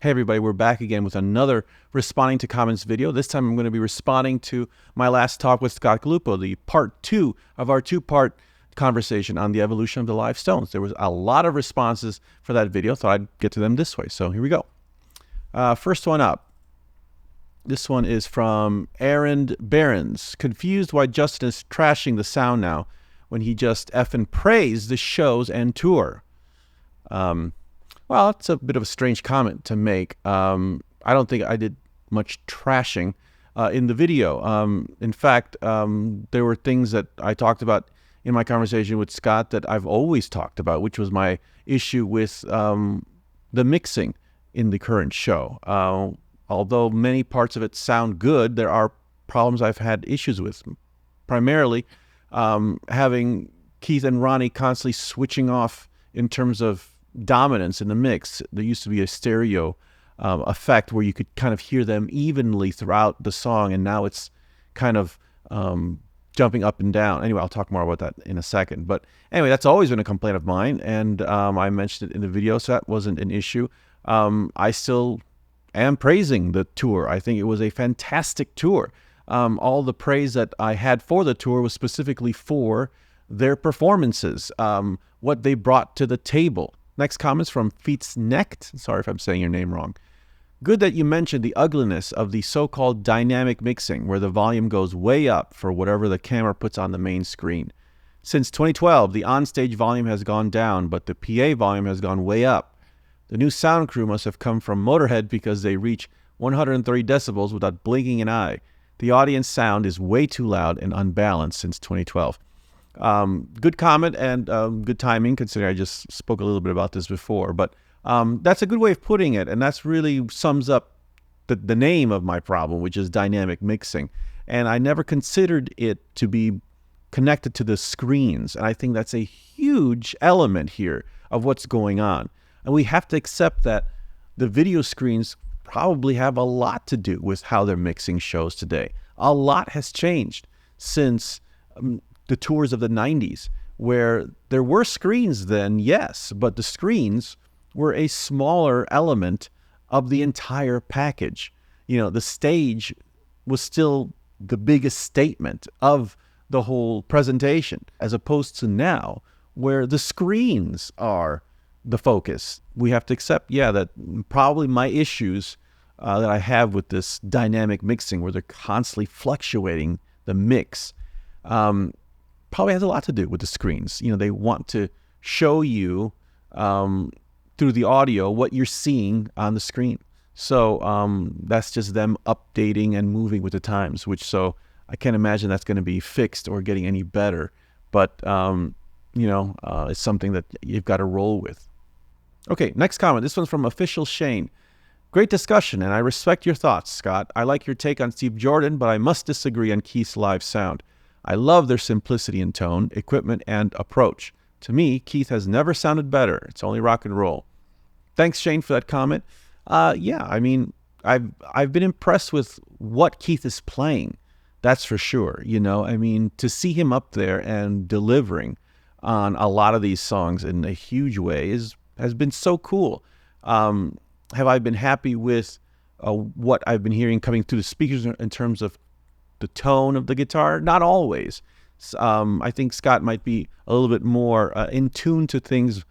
Hey everybody, we're back again with another responding to comments video. This time I'm going to be responding to my last talk with Scott Galupo, the part 2 of our 2-part conversation on the evolution of the live stones. There was a lot of responses for that video, so I'd get to them this way. So here we go. First one up. This one is from Aaron Behrens. Confused why Justin is trashing the sound now when he just effing praised the shows and tour. Well, it's a bit of a strange comment to make. I don't think I did much trashing in the video. In fact, there were things that I talked about in my conversation with Scott that I've always talked about, which was my issue with the mixing in the current show. Although many parts of it sound good, there are problems I've had issues with. Primarily, having Keith and Ronnie constantly switching off in terms of dominance in the mix. There used to be a stereo effect where you could kind of hear them evenly throughout the song, and now it's kind of jumping up and down. Anyway, I'll talk more about that in a second. But anyway, that's always been a complaint of mine, and I mentioned it in the video, so that wasn't an issue. I still am praising the tour. I think it was a fantastic tour. All the praise that I had for the tour was specifically for their performances, what they brought to the table. Next comments from Feetsnecht. Sorry if I'm saying your name wrong. Good that you mentioned the ugliness of the so-called dynamic mixing, where the volume goes way up for whatever the camera puts on the main screen. Since 2012, the onstage volume has gone down, but the PA volume has gone way up. The new sound crew must have come from Motorhead because they reach 130 decibels without blinking an eye. The audience sound is way too loud and unbalanced since 2012. Good comment and good timing, considering I just spoke a little bit about this before. But that's a good way of putting it, and that's really sums up the name of my problem, which is dynamic mixing. And I never considered it to be connected to the screens, and I think that's a huge element here of what's going on. And we have to accept that the video screens probably have a lot to do with how they're mixing shows today. A lot has changed since the tours of the 90s, where there were screens then, yes, but the screens were a smaller element of the entire package. You know, the stage was still the biggest statement of the whole presentation, as opposed to now, where the screens are the focus. We have to accept, yeah, that probably my issues that I have with this dynamic mixing, where they're constantly fluctuating the mix, probably has a lot to do with the screens. You know, they want to show you through the audio what you're seeing on the screen. So that's just them updating and moving with the times, which so I can't imagine that's going to be fixed or getting any better. But, you know, it's something that you've got to roll with. Okay, next comment. This one's from Official Shane. Great discussion, and I respect your thoughts, Scott. I like your take on Steve Jordan, but I must disagree on Keith's live sound. I love their simplicity in tone, equipment, and approach. To me, Keith has never sounded better. It's only rock and roll. Thanks, Shane, for that comment. Yeah, I mean, I've been impressed with what Keith is playing. That's for sure. You know, I mean, to see him up there and delivering on a lot of these songs in a huge way has been so cool. Have I been happy with what I've been hearing coming through the speakers in terms of the tone of the guitar? Not always. I think Scott might be a little bit more in tune to things,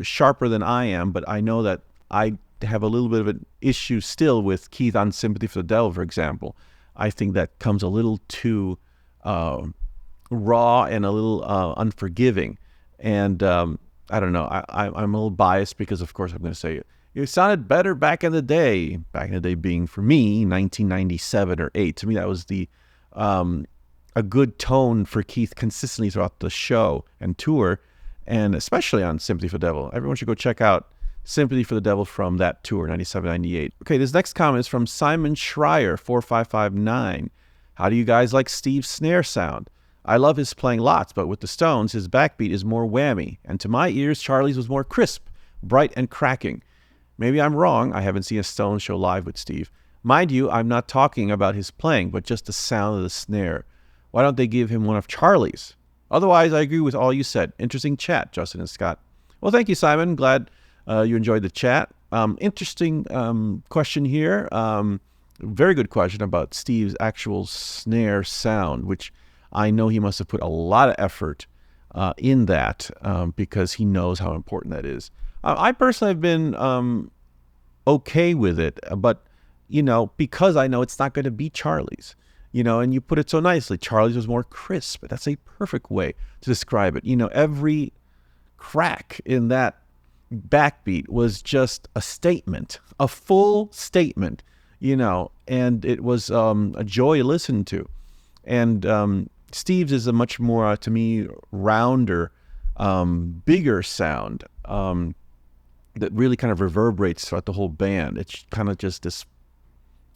sharper than I am, but I know that I have a little bit of an issue still with Keith on Sympathy for the Devil, for example. I think that comes a little too raw and a little unforgiving. And I don't know, I'm a little biased because, of course, I'm going to say it sounded better back in the day. Back in the day being, for me, 1997 or 8. To me, that was the a good tone for Keith consistently throughout the show and tour, and especially on Sympathy for the Devil. Everyone should go check out Sympathy for the Devil from that tour, 97, 98. Okay, this next comment is from Simon Schreier, 4559. How do you guys like Steve's snare sound? I love his playing lots, but with the Stones, his backbeat is more whammy, and to my ears, Charlie's was more crisp, bright, and cracking. Maybe I'm wrong. I haven't seen a Stones show live with Steve. Mind you, I'm not talking about his playing, but just the sound of the snare. Why don't they give him one of Charlie's? Otherwise, I agree with all you said. Interesting chat, Justin and Scott. Well, thank you, Simon. Glad you enjoyed the chat. Interesting question here. Very good question about Steve's actual snare sound, which I know he must have put a lot of effort in that because he knows how important that is. I personally have been okay with it, but, because I know it's not going to be Charlie's, and you put it so nicely. Charlie's was more crisp. That's a perfect way to describe it. Every crack in that backbeat was just a statement, a full statement, and it was a joy to listen to. And Steve's is a much more, to me, rounder, bigger sound that really kind of reverberates throughout the whole band. It's kind of just this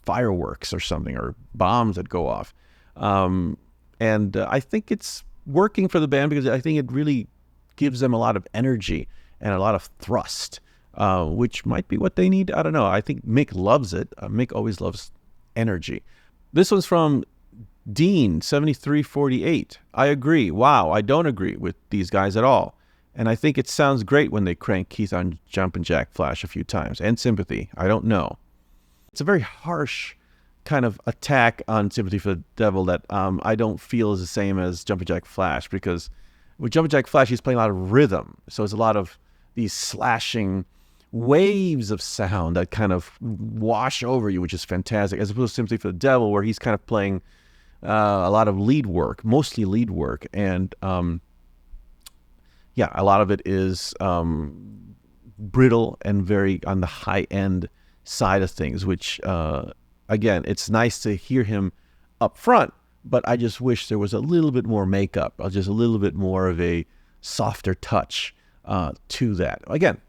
fireworks or something, or bombs that go off. And I think it's working for the band because I think it really gives them a lot of energy and a lot of thrust, which might be what they need. I don't know. I think Mick loves it. Mick always loves energy. This one's from Dean 7348. I agree. Wow, I don't agree with these guys at all. And I think it sounds great when they crank Keith on Jumpin' Jack Flash a few times. And Sympathy. I don't know. It's a very harsh kind of attack on Sympathy for the Devil that I don't feel is the same as Jumpin' Jack Flash, because with Jumpin' Jack Flash, he's playing a lot of rhythm. So it's a lot of these slashing waves of sound that kind of wash over you, which is fantastic, as opposed to Sympathy for the Devil, where he's kind of playing a lot of lead work, mostly lead work. And a lot of it is brittle and very on the high end side of things, which again, it's nice to hear him up front, but I just wish there was a little bit more makeup, or just a little bit more of a softer touch to that. Again,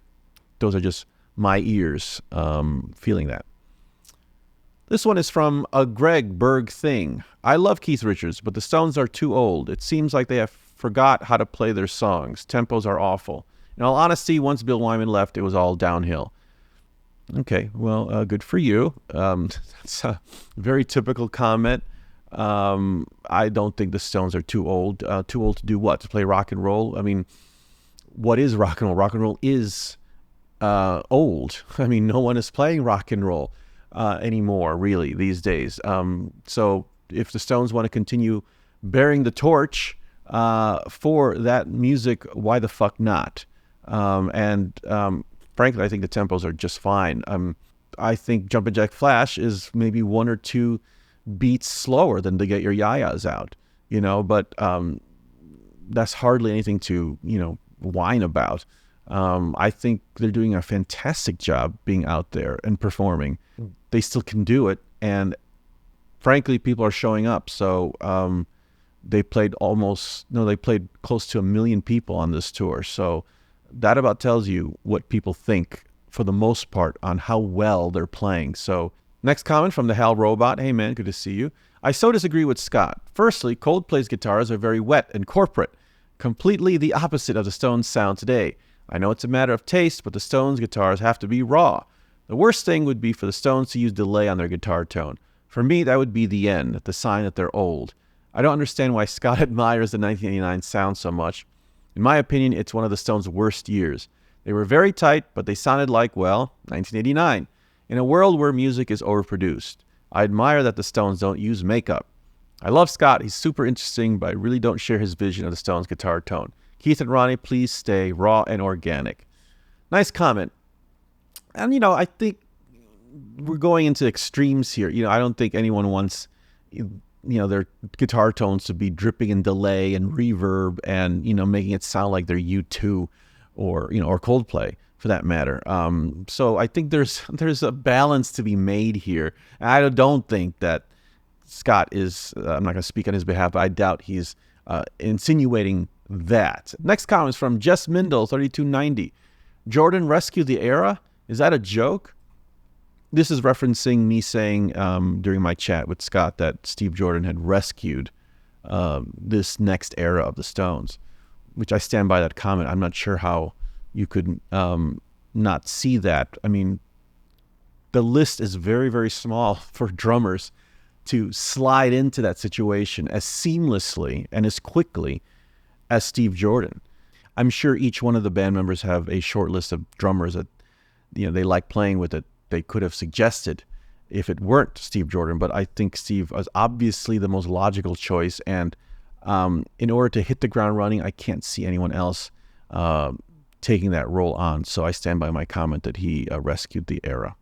those are just my ears feeling that. This one is from a Greg Berg thing. I love Keith Richards, but the Stones are too old. It seems like they have forgot how to play their songs. Tempos are awful. In all honesty, once Bill Wyman left, it was all downhill. Okay, well, good for you. That's a very typical comment. I don't think the Stones are too old. Too old to do what? To play rock and roll? I mean, what is rock and roll? Rock and roll is old. I mean, no one is playing rock and roll anymore, really, these days. So if the Stones want to continue bearing the torch for that music, why the fuck not? Frankly, I think the tempos are just fine. I think Jumpin' Jack Flash is maybe one or two beats slower than to Get Your Yayas Out, but that's hardly anything to, whine about. I think they're doing a fantastic job being out there and performing. They still can do it, and frankly, people are showing up. So they played close to 1 million people on this tour. So that about tells you what people think, for the most part, on how well they're playing. So next comment from the Hal Robot. Hey man, good to see you. I so disagree with Scott. Firstly, Coldplay's guitars are very wet and corporate, completely the opposite of the Stones' sound today. I know it's a matter of taste, but the Stones' guitars have to be raw. The worst thing would be for the Stones to use delay on their guitar tone. For me, that would be the end, the sign that they're old. I don't understand why Scott admires the 1989 sound so much. In my opinion, it's one of the Stones' worst years. They were very tight, but they sounded like, 1989. In a world where music is overproduced, I admire that the Stones don't use makeup. I love Scott. He's super interesting, but I really don't share his vision of the Stones' guitar tone. Keith and Ronnie, please stay raw and organic. Nice comment. And, I think we're going into extremes here. I don't think anyone wants, their guitar tones to be dripping in delay and reverb and, making it sound like they're U2 or Coldplay for that matter. So I think there's a balance to be made here. I don't think that Scott is, I'm not going to speak on his behalf, but I doubt he's insinuating that. Next comment is from Jess Mindel, 3290. Jordan rescued the era? Is that a joke? This is referencing me saying during my chat with Scott that Steve Jordan had rescued this next era of the Stones, which I stand by that comment. I'm not sure how you could not see that. I mean, the list is very, very small for drummers to slide into that situation as seamlessly and as quickly as Steve Jordan. I'm sure each one of the band members have a short list of drummers that they like playing with it. They could have suggested if it weren't Steve Jordan, but I think Steve was obviously the most logical choice. And in order to hit the ground running, I can't see anyone else taking that role on. So I stand by my comment that he rescued the era.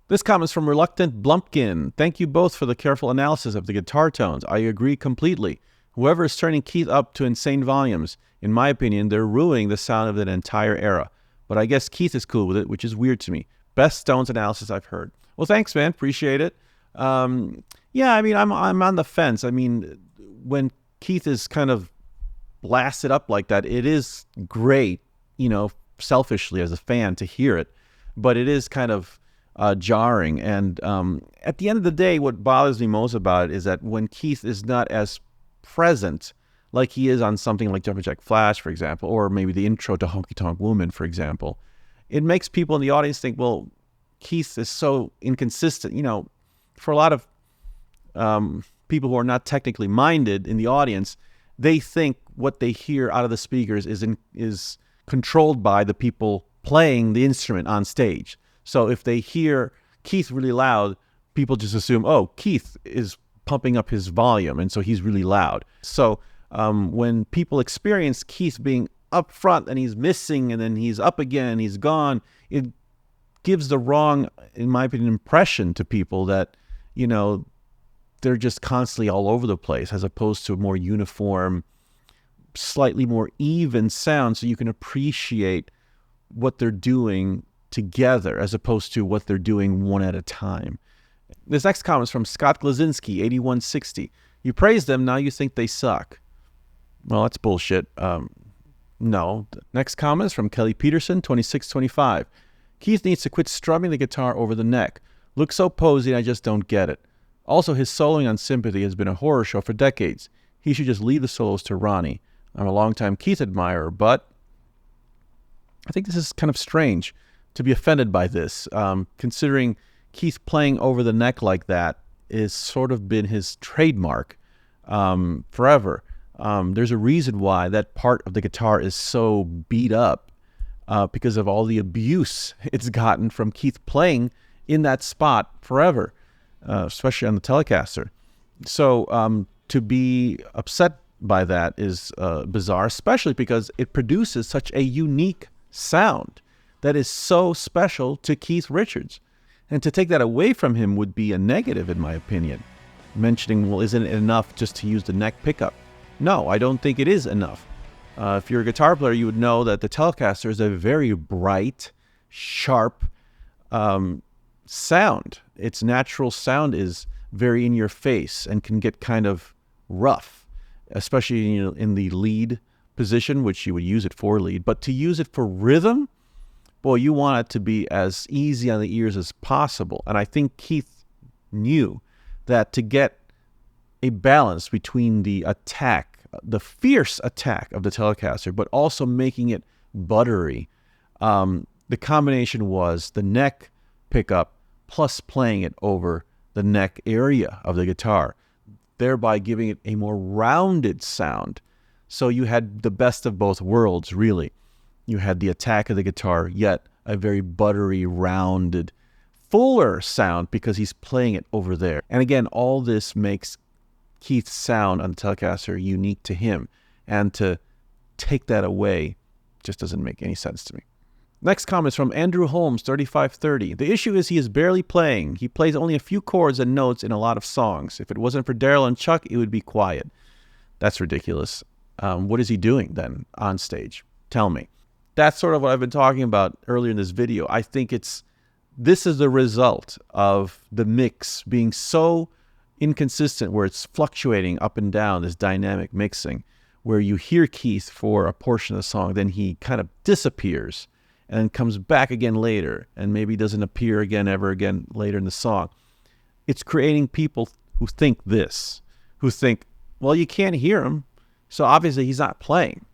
This comment is from Reluctant Blumpkin. Thank you both for the careful analysis of the guitar tones. I agree completely. Whoever is turning Keith up to insane volumes, in my opinion, they're ruining the sound of that entire era. But I guess Keith is cool with it, which is weird to me. Best Stones analysis I've heard. Well, thanks, man. Appreciate it. Yeah, I mean, I'm on the fence. I mean, when Keith is kind of blasted up like that, it is great, selfishly as a fan to hear it, but it is kind of jarring. And at the end of the day, what bothers me most about it is that when Keith is not as present like he is on something like Jumpin' Jack Flash, for example, or maybe the intro to Honky Tonk Woman, for example, it makes people in the audience think, well, Keith is so inconsistent. For a lot of people who are not technically minded in the audience, they think what they hear out of the speakers is controlled by the people playing the instrument on stage. So if they hear Keith really loud, people just assume, oh, Keith is pumping up his volume, and so he's really loud. So when people experience Keith being up front and he's missing and then he's up again and he's gone, it gives the wrong, in my opinion, impression to people that, they're just constantly all over the place, as opposed to a more uniform, slightly more even sound, so you can appreciate what they're doing together as opposed to what they're doing one at a time. This next comment is from Scott Glazinski, 8160. You praise them, now you think they suck. Well, that's bullshit. No. Next comment is from Kelly Peterson, 2625. Keith needs to quit strumming the guitar over the neck. Looks so posy, I just don't get it. Also, his soloing on Sympathy has been a horror show for decades. He should just leave the solos to Ronnie. I'm a longtime Keith admirer, but I think this is kind of strange to be offended by this, considering Keith playing over the neck like that is sort of been his trademark forever. There's a reason why that part of the guitar is so beat up because of all the abuse it's gotten from Keith playing in that spot forever, especially on the Telecaster. So to be upset by that is bizarre, especially because it produces such a unique sound that is so special to Keith Richards. And to take that away from him would be a negative, in my opinion. Mentioning, well, isn't it enough just to use the neck pickup? No, I don't think it is enough. If you're a guitar player, you would know that the Telecaster is a very bright, sharp sound. Its natural sound is very in your face and can get kind of rough, especially in the lead position, which you would use it for lead. But to use it for rhythm, boy, you want it to be as easy on the ears as possible. And I think Keith knew that to get a balance between the attack, the fierce attack of the Telecaster, but also making it buttery, the combination was the neck pickup plus playing it over the neck area of the guitar, thereby giving it a more rounded sound. So you had the best of both worlds, really. You had the attack of the guitar, yet a very buttery, rounded, fuller sound because he's playing it over there. And again, all this makes Keith's sound on the Telecaster unique to him. And to take that away just doesn't make any sense to me. Next comment is from Andrew Holmes, 3530. The issue is he is barely playing. He plays only a few chords and notes in a lot of songs. If it wasn't for Daryl and Chuck, it would be quiet. That's ridiculous. What is he doing then on stage? Tell me. That's sort of what I've been talking about earlier in this video. I think this is the result of the mix being so inconsistent, where it's fluctuating up and down, this dynamic mixing, where you hear Keith for a portion of the song, then he kind of disappears and then comes back again later and maybe doesn't appear again ever again later in the song. It's creating people who think, well, you can't hear him, so obviously he's not playing.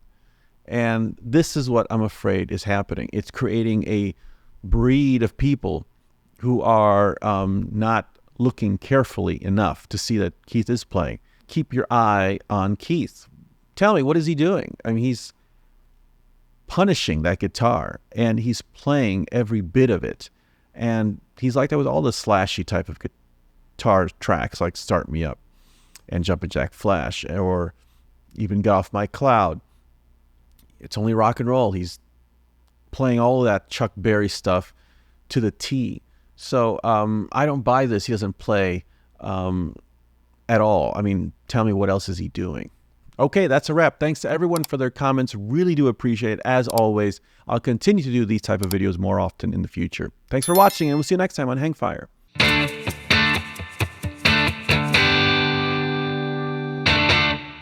And this is what I'm afraid is happening. It's creating a breed of people who are not looking carefully enough to see that Keith is playing. Keep your eye on Keith. Tell me, what is he doing? I mean, punishing that guitar, and he's playing every bit of it. And he's like that with all the slashy type of guitar tracks, like Start Me Up and Jumpin' Jack Flash, or even Get Off My Cloud. It's only rock and roll. He's playing all of that Chuck Berry stuff to the T. So I don't buy this. He doesn't play at all. I mean, tell me, what else is he doing? Okay, that's a wrap. Thanks to everyone for their comments. Really do appreciate it. As always, I'll continue to do these type of videos more often in the future. Thanks for watching, and we'll see you next time on Hangfire.